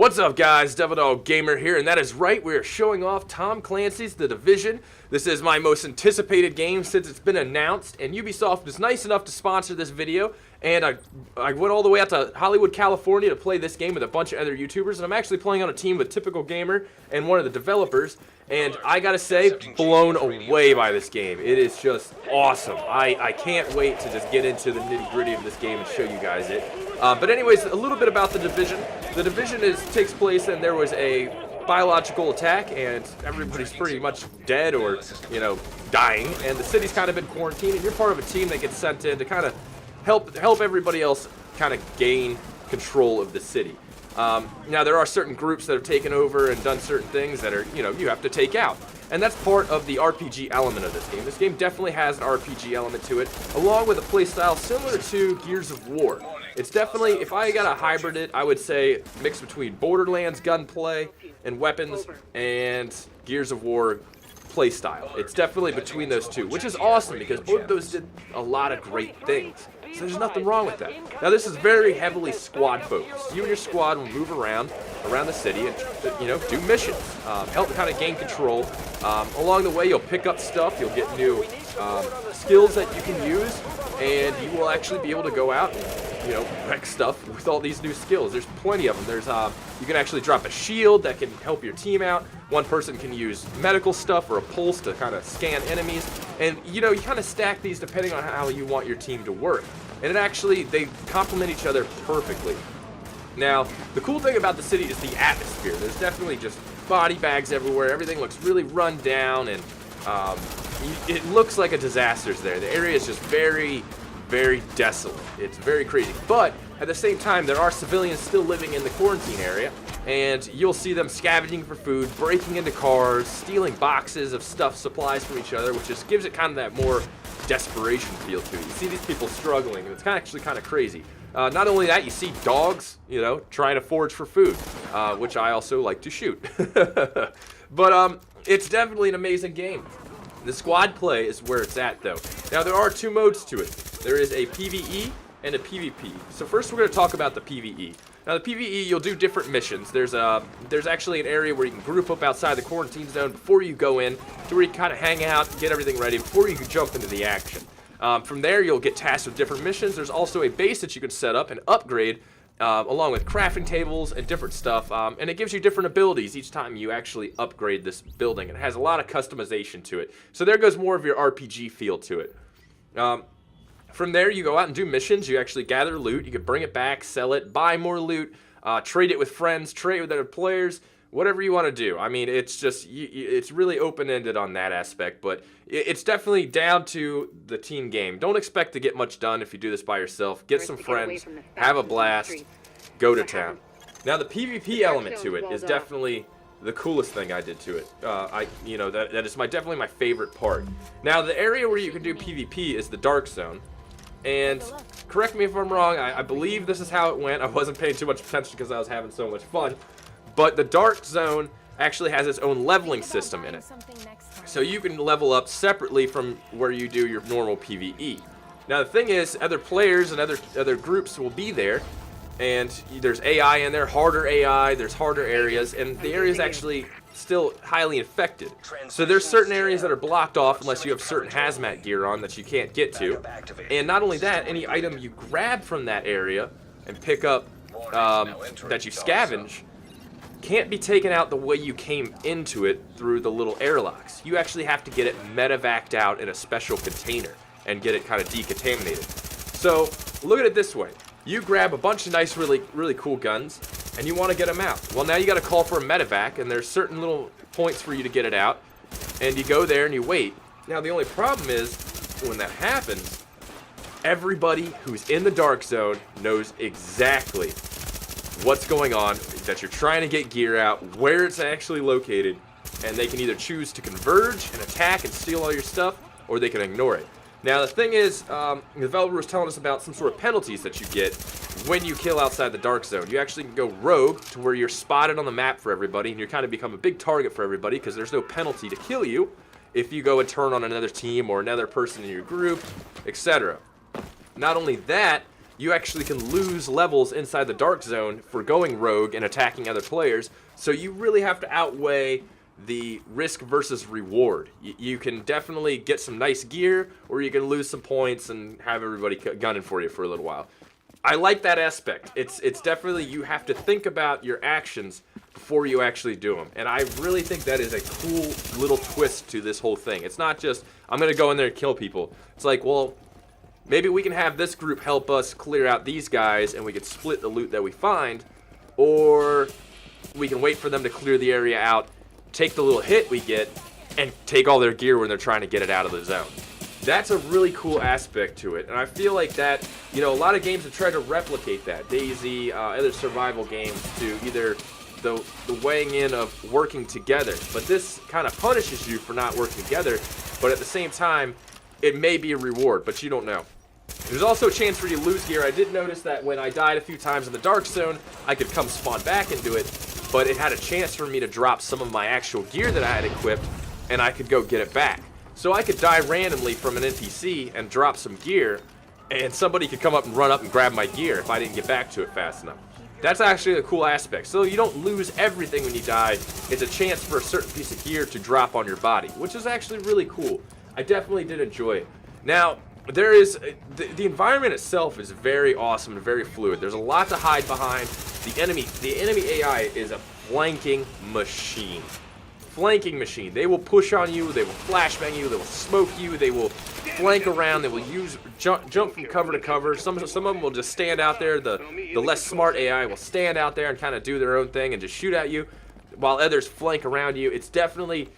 What's up, guys? Devil Dog Gamer here, and that is right, we are showing off Tom Clancy's The Division. This is my most anticipated game since it's been announced, and Ubisoft was nice enough to sponsor this video, and I went all the way out to Hollywood, California to play this game with a bunch of other YouTubers, and I'm actually playing on a team with Typical Gamer and one of the developers, and I gotta say, blown away by this game. It is just awesome. I can't wait to just get into the nitty-gritty of this game and show you guys it. But anyways, a little bit about The Division. The Division takes place, and there was a biological attack, and everybody's pretty much dead or, you know, dying, and the city's kind of in quarantine, and you're part of a team that gets sent in to kind of help everybody else kind of gain control of the city. Now, there are certain groups that have taken over and done certain things that are, you know, you have to take out. And that's part of the RPG element of this game. This game definitely has an RPG element to it, along with a playstyle similar to Gears of War. It's definitely, if I got to hybrid it, I would say mix between Borderlands gunplay and weapons and Gears of War playstyle. It's definitely between those two, which is awesome because both of those did a lot of great things. So there's nothing wrong with that. Now, this is very heavily squad focused. You and your squad will move around the city and, you know, do missions, help kind of gain control. Along the way, you'll pick up stuff, you'll get new skills that you can use, and you will actually be able to go out and, you know, wreck stuff with all these new skills. There's plenty of them. There's you can actually drop a shield that can help your team out. One person can use medical stuff or a pulse to kind of scan enemies, and you know, you kind of stack these depending on how you want your team to work. And it actually, they complement each other perfectly. Now, the cool thing about the city is the atmosphere. There's definitely just body bags everywhere. Everything looks really run down, and it looks like a disaster's there. The area is just very, very desolate. It's very crazy. But at the same time, there are civilians still living in the quarantine area, and you'll see them scavenging for food, breaking into cars, stealing boxes of stuff, supplies from each other, which just gives it kind of that more desperation feel to it. You see these people struggling, and it's actually kind of crazy. Not only that, you see dogs, you know, trying to forage for food, which I also like to shoot. But it's definitely an amazing game. The squad play is where it's at, though. Now, there are two modes to it. There is a PvE and a PvP. So first, we're going to talk about the PvE. Now, the PvE, you'll do different missions. There's actually an area where you can group up outside the quarantine zone before you go in, to where you kind of hang out, get everything ready before you can jump into the action. From there, you'll get tasked with different missions. There's also a base that you can set up and upgrade, along with crafting tables and different stuff, and it gives you different abilities each time you actually upgrade this building. It has a lot of customization to it. So there goes more of your RPG feel to it. From there, you go out and do missions. You actually gather loot. You can bring it back, sell it, buy more loot, trade it with friends, trade with other players, whatever you want to do. I mean, it's just, it's really open-ended on that aspect, but it's definitely down to the team game. Don't expect to get much done if you do this by yourself. Get some friends, have a blast, go to town. Now, the PvP element to it is definitely the coolest thing I did to it. You know, that is definitely my favorite part. Now, the area where you can do PvP is the Dark Zone. And correct me if I'm wrong, I believe this is how it went. I wasn't paying too much attention because I was having so much fun. But the Dark Zone actually has its own leveling system in it. So you can level up separately from where you do your normal PvE. Now, the thing is, other players and other groups will be there. And there's AI in there, harder AI, there's harder areas, and the area is actually still highly infected. So there's certain areas that are blocked off unless you have certain hazmat gear on that you can't get to. And not only that, any item you grab from that area and pick up that you scavenge can't be taken out the way you came into it through the little airlocks. You actually have to get it medevaced out in a special container and get it kind of decontaminated. So look at it this way. You grab a bunch of nice, really cool guns, and you want to get them out. Well, now you got to call for a medevac, and there's certain little points for you to get it out, and you go there and you wait. Now, the only problem is, when that happens, everybody who's in the Dark Zone knows exactly what's going on, that you're trying to get gear out, where it's actually located, and they can either choose to converge and attack and steal all your stuff, or they can ignore it. Now, the thing is, the developer was telling us about some sort of penalties that you get when you kill outside the Dark Zone. You actually can go rogue to where you're spotted on the map for everybody, and you kind of become a big target for everybody because there's no penalty to kill you if you go and turn on another team or another person in your group, etc. Not only that, you actually can lose levels inside the dark zone for going rogue and attacking other players. So you really have to outweigh the risk versus reward. You can definitely get some nice gear, or you can lose some points and have everybody gunning for you for a little while. I like that aspect. It's definitely, you have to think about your actions before you actually do them. And I really think that is a cool little twist to this whole thing. It's not just, I'm going to go in there and kill people. It's like, well, maybe we can have this group help us clear out these guys and we can split the loot that we find. Or we can wait for them to clear the area out, take the little hit we get, and take all their gear when they're trying to get it out of the zone. That's a really cool aspect to it, and I feel like that, you know, a lot of games have tried to replicate that. DayZ, other survival games, to either the weighing in of working together, but this kind of punishes you for not working together, but at the same time, it may be a reward, but you don't know. There's also a chance for you to lose gear. I did notice that when I died a few times in the dark zone, I could come spawn back into it, but it had a chance for me to drop some of my actual gear that I had equipped, and I could go get it back. So I could die randomly from an NPC and drop some gear, and somebody could come up and run up and grab my gear if I didn't get back to it fast enough. That's actually a cool aspect. So you don't lose everything when you die. It's a chance for a certain piece of gear to drop on your body, which is actually really cool. I definitely did enjoy it. Now, there is the environment itself is very awesome and very fluid. There's a lot to hide behind. The enemy AI is a flanking machine. Flanking machine. They will push on you, they will flashbang you, they will smoke you, they will flank around, they will jump from cover to cover. Some of them will just stand out there. The less smart AI will stand out there and kind of do their own thing and just shoot at you, while others flank around you. It's definitely,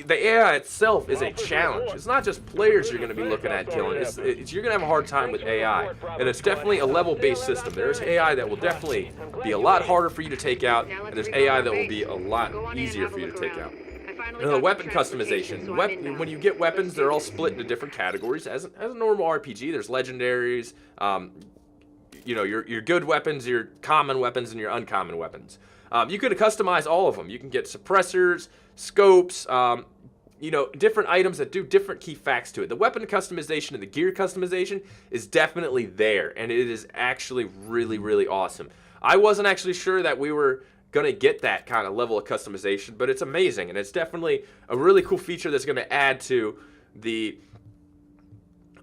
the AI itself is a challenge. It's not just players you're going to be looking at killing. You're going to have a hard time with AI, and it's definitely a level-based system. There's AI that will definitely be a lot harder for you to take out, and there's AI that will be a lot easier for you to take out. And the weapon customization. When you get weapons, they're all split into different categories. As a normal RPG, there's legendaries, you know, your good weapons, your common weapons, and your uncommon weapons. You can customize all of them. You can get suppressors, scopes, you know, different items that do different key facts to it. The weapon customization and the gear customization is definitely there, and it is actually really, really awesome. I wasn't actually sure that we were gonna get that kind of level of customization, but it's amazing, and it's definitely a really cool feature that's gonna add to the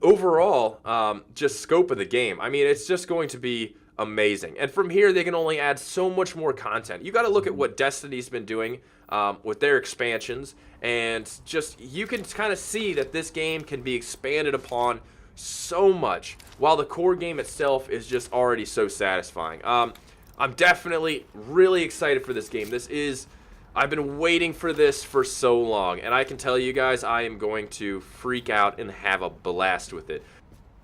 overall just scope of the game. I mean, it's just going to be amazing, and from here they can only add so much more content. You got to look at what Destiny's been doing with their expansions, and just you can kind of see that this game can be expanded upon so much, while the core game itself is just already so satisfying. I'm definitely really excited for this game. I've been waiting for this for so long, and I can tell you guys, I am going to freak out and have a blast with it.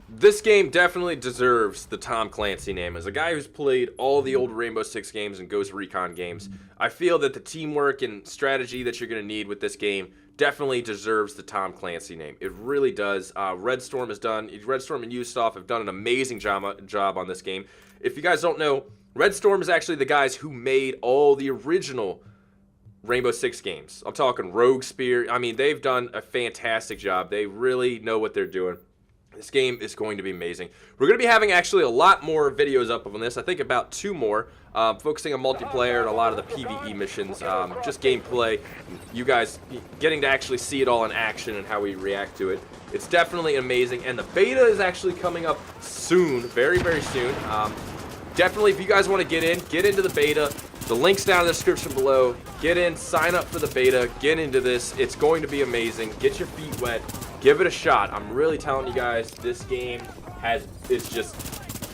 This game definitely deserves the Tom Clancy name. As a guy who's played all the old Rainbow Six games and Ghost Recon games, I feel that the teamwork and strategy that you're going to need with this game definitely deserves the Tom Clancy name. It really does. Red Storm and Ubisoft have done an amazing job on this game. If you guys don't know, Red Storm is actually the guys who made all the original Rainbow Six games. I'm talking Rogue Spear. I mean, they've done a fantastic job. They really know what they're doing. This game is going to be amazing. We're going to be having actually a lot more videos up on this. I think about 2 more, focusing on multiplayer and a lot of the PvE missions, just gameplay. You guys getting to actually see it all in action and how we react to it. It's definitely amazing, and the beta is actually coming up soon, very, very soon. Definitely, if you guys want to get into the beta. The link's down in the description below. Get in, sign up for the beta, get into this. It's going to be amazing. Get your feet wet. Give it a shot. I'm really telling you guys, this game it's just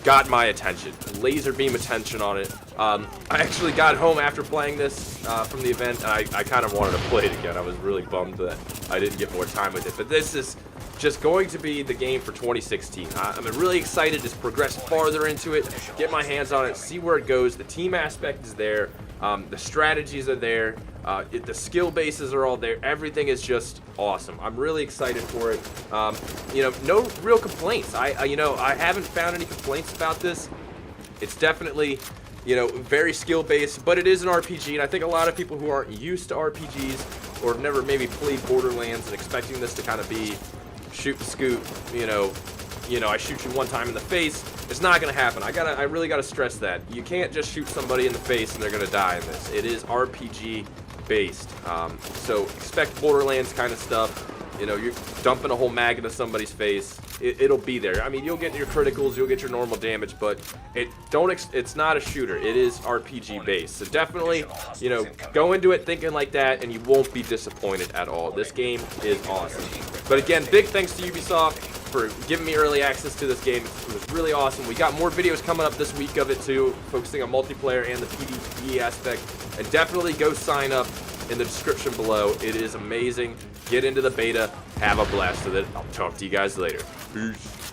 got my attention. Laser beam attention on it. I actually got home after playing this from the event, and I kind of wanted to play it again. I was really bummed that I didn't get more time with it. But this is just going to be the game for 2016. I'm really excited to progress farther into it, get my hands on it, see where it goes. The team aspect is there. The strategies are there. The skill bases are all there. Everything is just awesome. I'm really excited for it. You know, no real complaints. I haven't found any complaints about this. It's definitely, you know, very skill based, but it is an RPG, and I think a lot of people who aren't used to RPGs or have never maybe played Borderlands and expecting this to kind of be shoot and scoot, you know, you know, I shoot you one time in the face. It's not gonna happen. I really gotta stress that. You can't just shoot somebody in the face and they're gonna die in this. It is RPG based. So expect Borderlands kind of stuff. You know, you're dumping a whole mag into somebody's face. It'll be there. I mean, you'll get your criticals, you'll get your normal damage, but it's not a shooter. It is RPG based. So definitely, you know, go into it thinking like that, and you won't be disappointed at all. This game is awesome. But again, big thanks to Ubisoft for giving me early access to this game. It was really awesome. We got more videos coming up this week of it too, focusing on multiplayer and the PvE aspect. And definitely go sign up in the description below. It is amazing. Get into the beta. Have a blast with it. I'll talk to you guys later. Peace.